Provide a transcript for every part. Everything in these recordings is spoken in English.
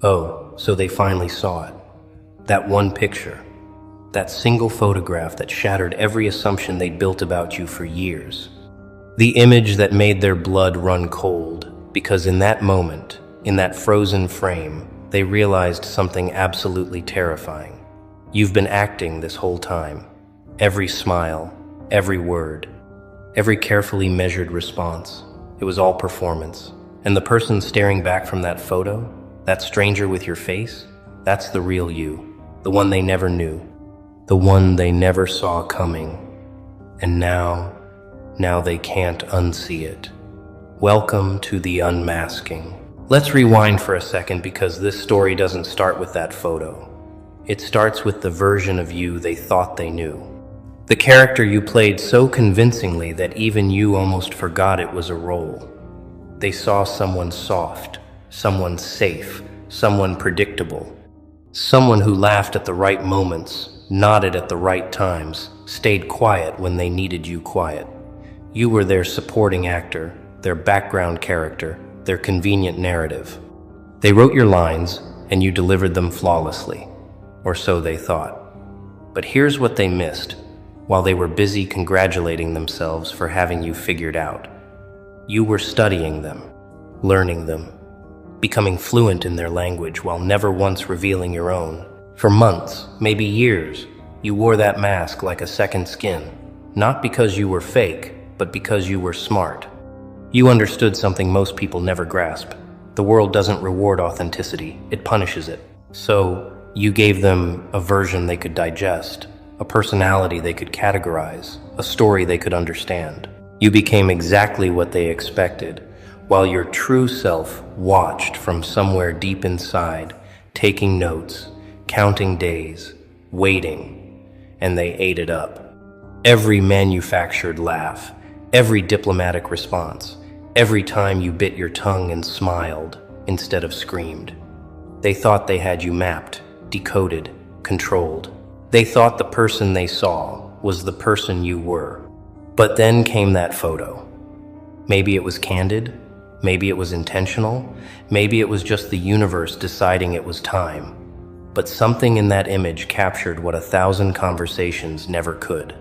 Oh, so they finally saw it. That one picture. That single photograph that shattered every assumption they'd built about you for years. The image that made their blood run cold, because in that moment, in that frozen frame, they realized something absolutely terrifying. You've been acting this whole time. Every smile, every word, every carefully measured response. It was all performance. And the person staring back from that photo, that stranger with your face, that's the real you, the one they never knew, the one they never saw coming. And now they can't unsee it. Welcome to the unmasking. Let's rewind for a second because this story doesn't start with that photo. It starts with the version of you they thought they knew. The character you played so convincingly that even you almost forgot it was a role. They saw someone soft, someone safe, someone predictable, someone who laughed at the right moments, nodded at the right times, stayed quiet when they needed you quiet. You were their supporting actor, their background character, their convenient narrative. They wrote your lines, and you delivered them flawlessly, or so they thought. But here's what they missed, while they were busy congratulating themselves for having you figured out. You were studying them, learning them, becoming fluent in their language while never once revealing your own. For months, maybe years, you wore that mask like a second skin, not because you were fake, but because you were smart. You understood something most people never grasp. The world doesn't reward authenticity, it punishes it. So, you gave them a version they could digest, a personality they could categorize, a story they could understand. You became exactly what they expected, while your true self watched from somewhere deep inside, taking notes, counting days, waiting, and they ate it up. Every manufactured laugh, every diplomatic response, every time you bit your tongue and smiled instead of screamed. They thought they had you mapped, decoded, controlled. They thought the person they saw was the person you were. But then came that photo. Maybe it was candid, maybe it was intentional, maybe it was just the universe deciding it was time. But something in that image captured what 1,000 conversations never could.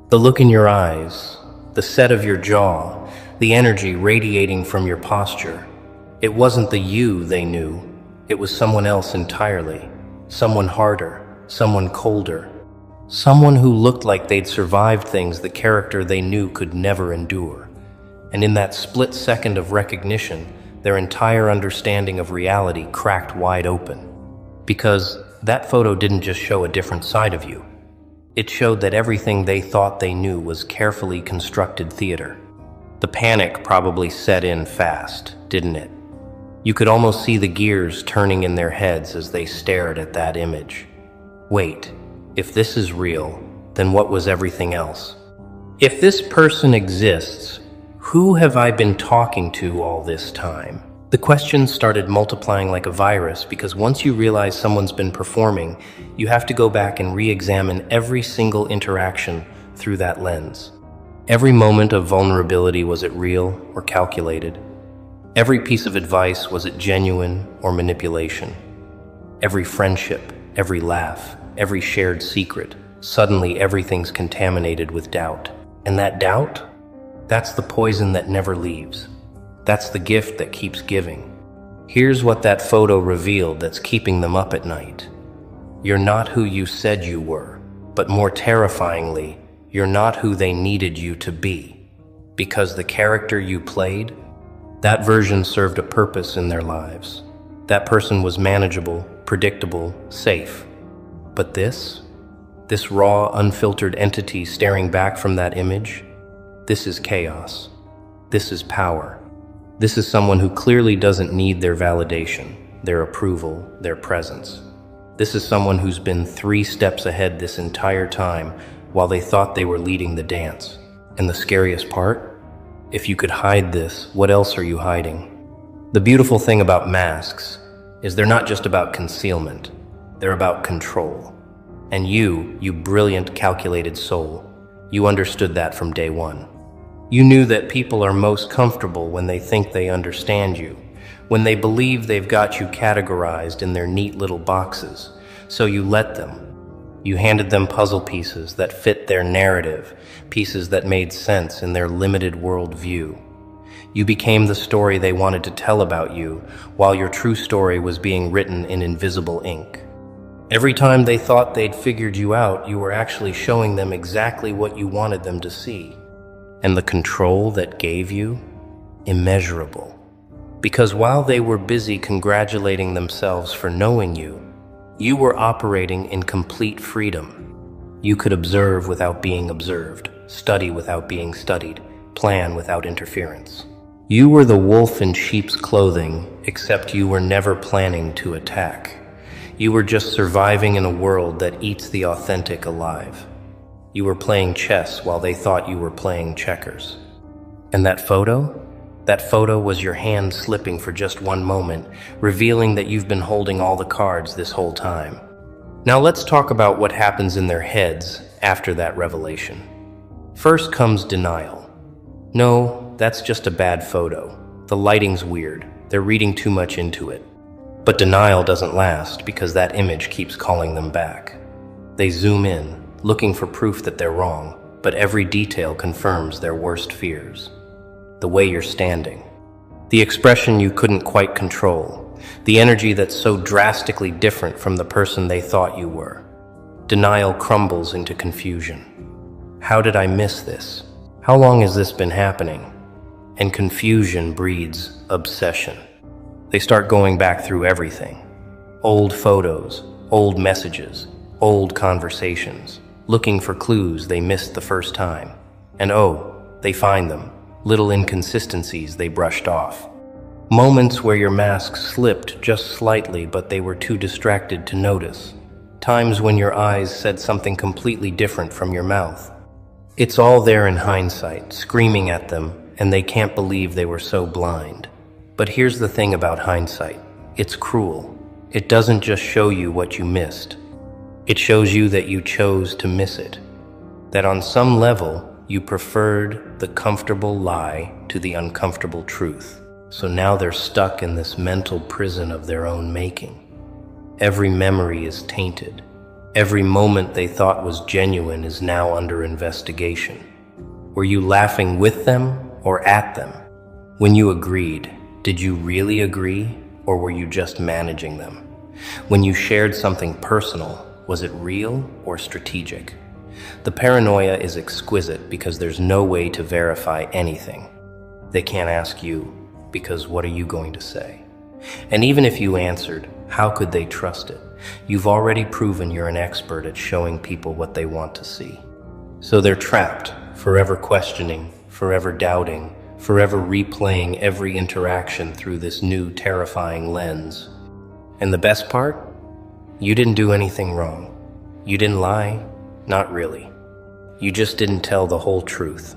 The look in your eyes, the set of your jaw, the energy radiating from your posture. It wasn't the you they knew, it was someone else entirely. Someone harder, someone colder. Someone who looked like they'd survived things the character they knew could never endure. And in that split second of recognition, their entire understanding of reality cracked wide open. Because that photo didn't just show a different side of you. It showed that everything they thought they knew was carefully constructed theater. The panic probably set in fast, didn't it? You could almost see the gears turning in their heads as they stared at that image. Wait. If this is real, then what was everything else? If this person exists, who have I been talking to all this time? The questions started multiplying like a virus because once you realize someone's been performing, you have to go back and re-examine every single interaction through that lens. Every moment of vulnerability, was it real or calculated? Every piece of advice, was it genuine or manipulation? Every friendship, every laugh, every shared secret, suddenly everything's contaminated with doubt. And that doubt? That's the poison that never leaves. That's the gift that keeps giving. Here's what that photo revealed that's keeping them up at night. You're not who you said you were, but more terrifyingly, you're not who they needed you to be. Because the character you played, that version served a purpose in their lives. That person was manageable, predictable, safe. But this raw, unfiltered entity staring back from that image, this is chaos. This is power. This is someone who clearly doesn't need their validation, their approval, their presence. This is someone who's been 3 steps ahead this entire time while they thought they were leading the dance. And the scariest part? If you could hide this, what else are you hiding? The beautiful thing about masks is they're not just about concealment. They're about control. And you brilliant, calculated soul, you understood that from day one. You knew that people are most comfortable when they think they understand you, when they believe they've got you categorized in their neat little boxes. So you let them. You handed them puzzle pieces that fit their narrative, pieces that made sense in their limited worldview. You became the story they wanted to tell about you, while your true story was being written in invisible ink. Every time they thought they'd figured you out, you were actually showing them exactly what you wanted them to see. And the control that gave you? Immeasurable. Because while they were busy congratulating themselves for knowing you, you were operating in complete freedom. You could observe without being observed, study without being studied, plan without interference. You were the wolf in sheep's clothing, except you were never planning to attack. You were just surviving in a world that eats the authentic alive. You were playing chess while they thought you were playing checkers. And that photo? That photo was your hand slipping for just one moment, revealing that you've been holding all the cards this whole time. Now let's talk about what happens in their heads after that revelation. First comes denial. No, that's just a bad photo. The lighting's weird. They're reading too much into it. But denial doesn't last because that image keeps calling them back. They zoom in, looking for proof that they're wrong, but every detail confirms their worst fears. The way you're standing, the expression you couldn't quite control, the energy that's so drastically different from the person they thought you were. Denial crumbles into confusion. How did I miss this? How long has this been happening? And confusion breeds obsession. They start going back through everything. Old photos, old messages, old conversations, looking for clues they missed the first time. And oh, they find them. Little inconsistencies they brushed off. Moments where your mask slipped just slightly, but they were too distracted to notice. Times when your eyes said something completely different from your mouth. It's all there in hindsight, screaming at them, and they can't believe they were so blind. But here's the thing about hindsight. It's cruel. It doesn't just show you what you missed. It shows you that you chose to miss it. That on some level, you preferred the comfortable lie to the uncomfortable truth. So now they're stuck in this mental prison of their own making. Every memory is tainted. Every moment they thought was genuine is now under investigation. Were you laughing with them or at them? When you agreed, did you really agree, or were you just managing them? When you shared something personal, was it real or strategic? The paranoia is exquisite because there's no way to verify anything. They can't ask you, because what are you going to say? And even if you answered, how could they trust it? You've already proven you're an expert at showing people what they want to see. So they're trapped, forever questioning, forever doubting, forever replaying every interaction through this new terrifying lens. And the best part? You didn't do anything wrong. You didn't lie. Not really. You just didn't tell the whole truth.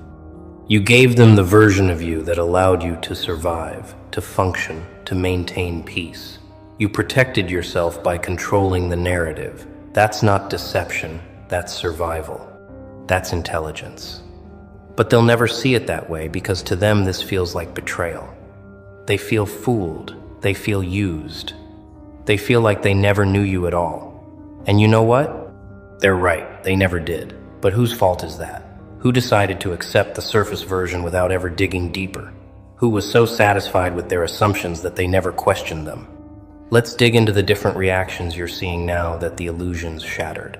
You gave them the version of you that allowed you to survive, to function, to maintain peace. You protected yourself by controlling the narrative. That's not deception, that's survival. That's intelligence. But they'll never see it that way because to them this feels like betrayal. They feel fooled. They feel used. They feel like they never knew you at all. And you know what? They're right, they never did. But whose fault is that? Who decided to accept the surface version without ever digging deeper? Who was so satisfied with their assumptions that they never questioned them? Let's dig into the different reactions you're seeing now that the illusion's shattered.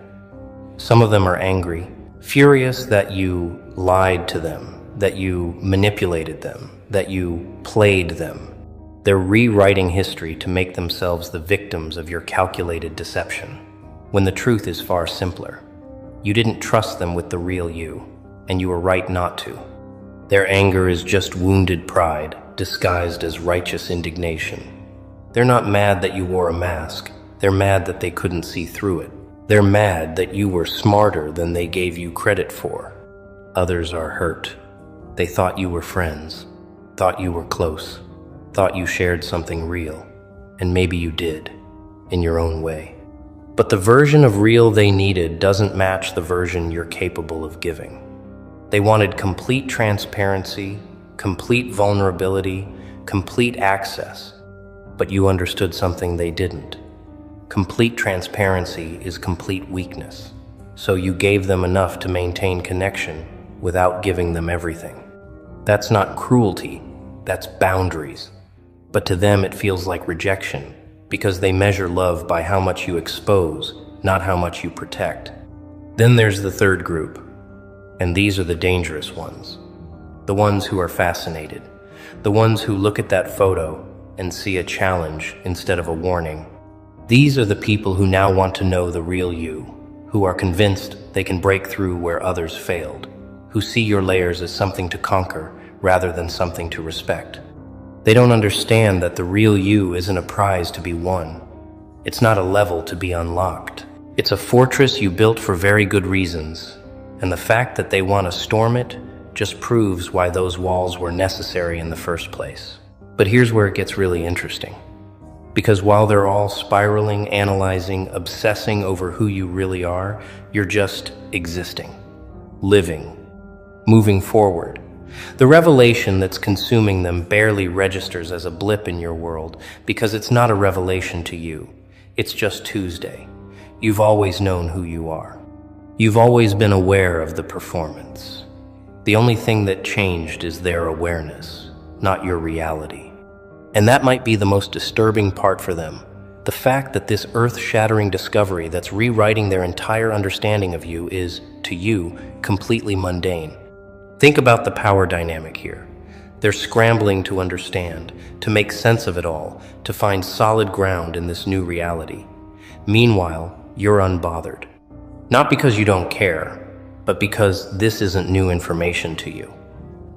Some of them are angry, furious that you lied to them, that you manipulated them, that you played them. They're rewriting history to make themselves the victims of your calculated deception, when the truth is far simpler. You didn't trust them with the real you, and you were right not to. Their anger is just wounded pride, disguised as righteous indignation. They're not mad that you wore a mask. They're mad that they couldn't see through it. They're mad that you were smarter than they gave you credit for. Others are hurt. They thought you were friends, thought you were close, thought you shared something real, and maybe you did, in your own way. But the version of real they needed doesn't match the version you're capable of giving. They wanted complete transparency, complete vulnerability, complete access. but you understood something they didn't. Complete transparency is complete weakness, so you gave them enough to maintain connection without giving them everything. That's not cruelty, that's boundaries. But to them it feels like rejection, because they measure love by how much you expose, not how much you protect. Then there's the third group, and these are the dangerous ones. The ones who are fascinated, the ones who look at that photo and see a challenge instead of a warning. These are the people who now want to know the real you, who are convinced they can break through where others failed, who see your layers as something to conquer rather than something to respect. They don't understand that the real you isn't a prize to be won. It's not a level to be unlocked. It's a fortress you built for very good reasons, and the fact that they want to storm it just proves why those walls were necessary in the first place. But here's where it gets really interesting. Because while they're all spiraling, analyzing, obsessing over who you really are, you're just existing, living, moving forward. The revelation that's consuming them barely registers as a blip in your world because it's not a revelation to you. It's just Tuesday. You've always known who you are. You've always been aware of the performance. The only thing that changed is their awareness, not your reality. And that might be the most disturbing part for them. The fact that this earth-shattering discovery that's rewriting their entire understanding of you is, to you, completely mundane. Think about the power dynamic here. They're scrambling to understand, to make sense of it all, to find solid ground in this new reality. Meanwhile, you're unbothered. Not because you don't care, but because this isn't new information to you.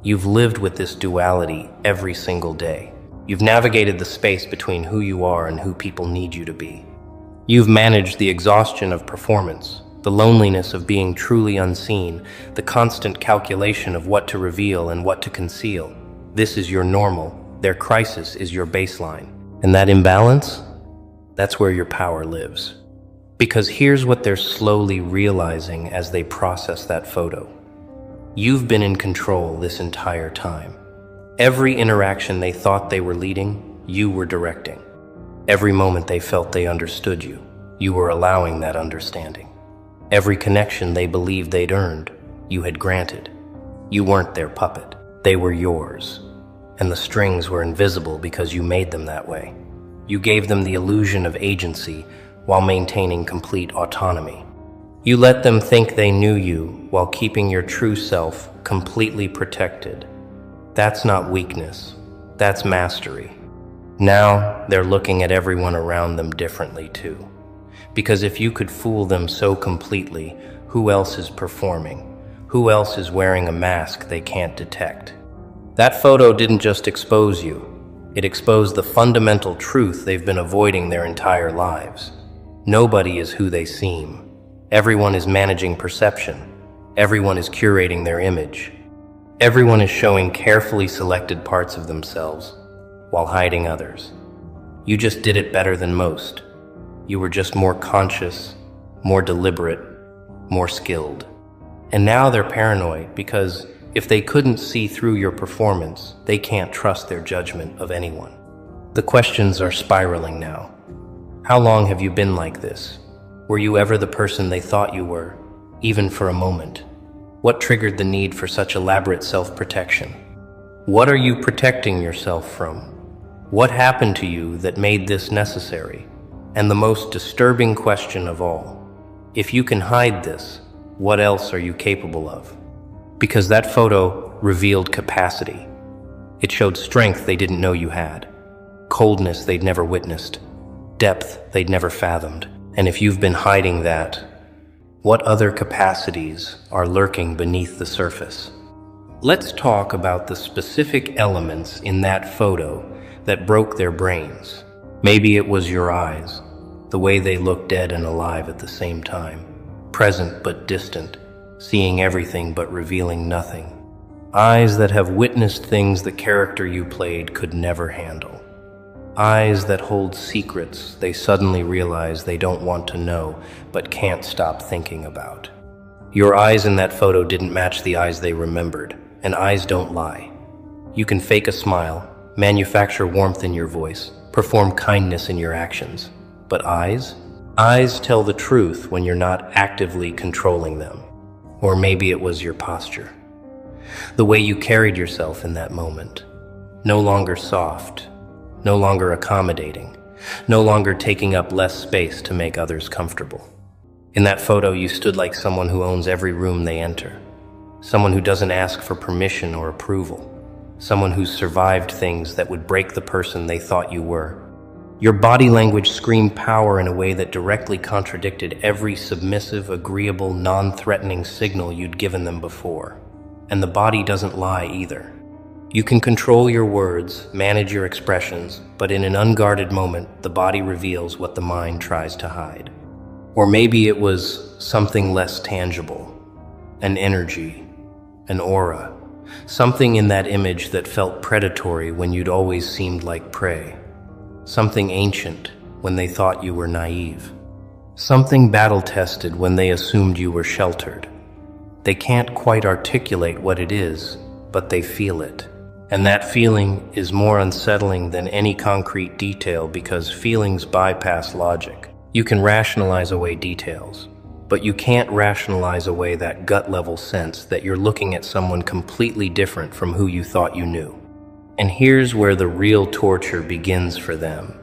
You've lived with this duality every single day. You've navigated the space between who you are and who people need you to be. You've managed the exhaustion of performance, the loneliness of being truly unseen, the constant calculation of what to reveal and what to conceal. This is your normal. Their crisis is your baseline. And that imbalance? That's where your power lives. Because here's what they're slowly realizing as they process that photo. You've been in control this entire time. Every interaction they thought they were leading, you were directing. Every moment they felt they understood you, you were allowing that understanding. Every connection they believed they'd earned, you had granted. You weren't their puppet, they were yours. And the strings were invisible because you made them that way. You gave them the illusion of agency while maintaining complete autonomy. You let them think they knew you while keeping your true self completely protected. That's not weakness, that's mastery. Now they're looking at everyone around them differently too. Because if you could fool them so completely, who else is performing? Who else is wearing a mask they can't detect? That photo didn't just expose you, it exposed the fundamental truth they've been avoiding their entire lives. Nobody is who they seem. Everyone is managing perception. Everyone is curating their image. Everyone is showing carefully selected parts of themselves while hiding others. You just did it better than most. You were just more conscious, more deliberate, more skilled. And now they're paranoid because if they couldn't see through your performance, they can't trust their judgment of anyone. The questions are spiraling now. How long have you been like this? Were you ever the person they thought you were, even for a moment? What triggered the need for such elaborate self-protection? What are you protecting yourself from? What happened to you that made this necessary? And the most disturbing question of all, if you can hide this, what else are you capable of? Because that photo revealed capacity. It showed strength they didn't know you had, coldness they'd never witnessed, depth they'd never fathomed. And if you've been hiding that, what other capacities are lurking beneath the surface? Let's talk about the specific elements in that photo that broke their brains. Maybe it was your eyes, the way they looked dead and alive at the same time, present but distant, seeing everything but revealing nothing. Eyes that have witnessed things the character you played could never handle. Eyes that hold secrets they suddenly realize they don't want to know but can't stop thinking about. Your eyes in that photo didn't match the eyes they remembered, and eyes don't lie. You can fake a smile, manufacture warmth in your voice, perform kindness in your actions. But eyes? Eyes tell the truth when you're not actively controlling them. Or maybe it was your posture. The way you carried yourself in that moment. No longer soft, no longer accommodating, no longer taking up less space to make others comfortable. In that photo, you stood like someone who owns every room they enter. Someone who doesn't ask for permission or approval. Someone who's survived things that would break the person they thought you were. Your body language screamed power in a way that directly contradicted every submissive, agreeable, non-threatening signal you'd given them before. And the body doesn't lie either. You can control your words, manage your expressions, but in an unguarded moment, the body reveals what the mind tries to hide. Or maybe it was something less tangible, an energy, an aura, something in that image that felt predatory when you'd always seemed like prey. Something ancient when they thought you were naive. Something battle-tested when they assumed you were sheltered. They can't quite articulate what it is, but they feel it. And that feeling is more unsettling than any concrete detail because feelings bypass logic. You can rationalize away details, but you can't rationalize away that gut-level sense that you're looking at someone completely different from who you thought you knew. And here's where the real torture begins for them.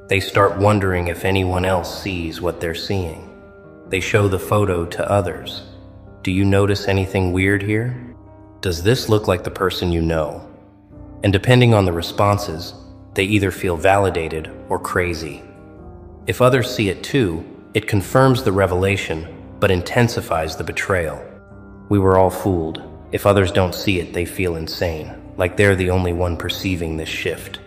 They start wondering if anyone else sees what they're seeing. They show the photo to others. Do you notice anything weird here? Does this look like the person you know? And depending on the responses, they either feel validated or crazy. If others see it too, it confirms the revelation, but intensifies the betrayal. We were all fooled. If others don't see it, they feel insane, like they're the only one perceiving this shift.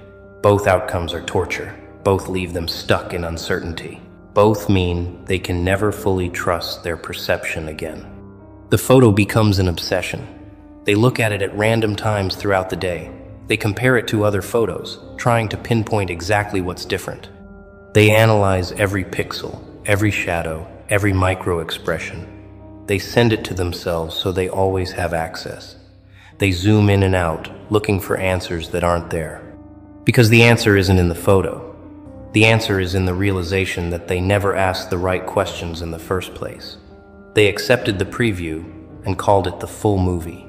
Both outcomes are torture. Both leave them stuck in uncertainty. Both mean they can never fully trust their perception again. The photo becomes an obsession. They look at it at random times throughout the day. They compare it to other photos, trying to pinpoint exactly what's different. They analyze every pixel, every shadow, every micro-expression. They send it to themselves so they always have access. They zoom in and out, looking for answers that aren't there. Because the answer isn't in the photo. The answer is in the realization that they never asked the right questions in the first place. They accepted the preview and called it the full movie.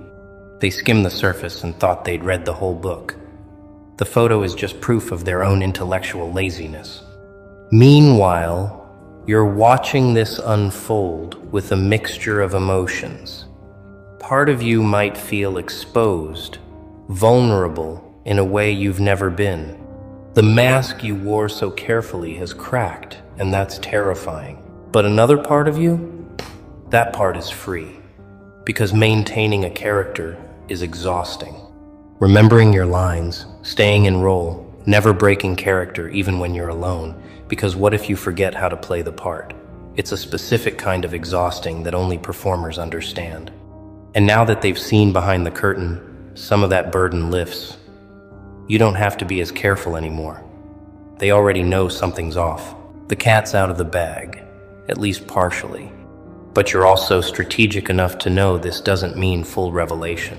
They skimmed the surface and thought they'd read the whole book. The photo is just proof of their own intellectual laziness. Meanwhile, you're watching this unfold with a mixture of emotions. Part of you might feel exposed, vulnerable in a way you've never been. The mask you wore so carefully has cracked, and that's terrifying. But another part of you? That part is free. Because maintaining a character is exhausting. Remembering your lines, staying in role, never breaking character even when you're alone, because what if you forget how to play the part? It's a specific kind of exhausting that only performers understand. And now that they've seen behind the curtain, some of that burden lifts. You don't have to be as careful anymore. They already know something's off. The cat's out of the bag, at least partially. But you're also strategic enough to know this doesn't mean full revelation.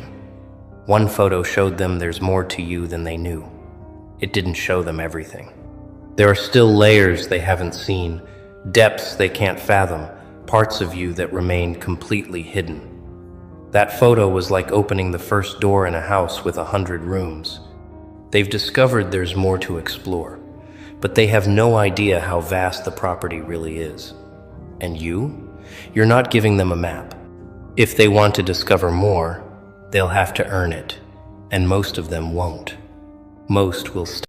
One photo showed them there's more to you than they knew. It didn't show them everything. There are still layers they haven't seen, depths they can't fathom, parts of you that remain completely hidden. That photo was like opening the first door in a house with 100 rooms. They've discovered there's more to explore, but they have no idea how vast the property really is. And you're not giving them a map. If they want to discover more, they'll have to earn it, and most of them won't. Most will stop.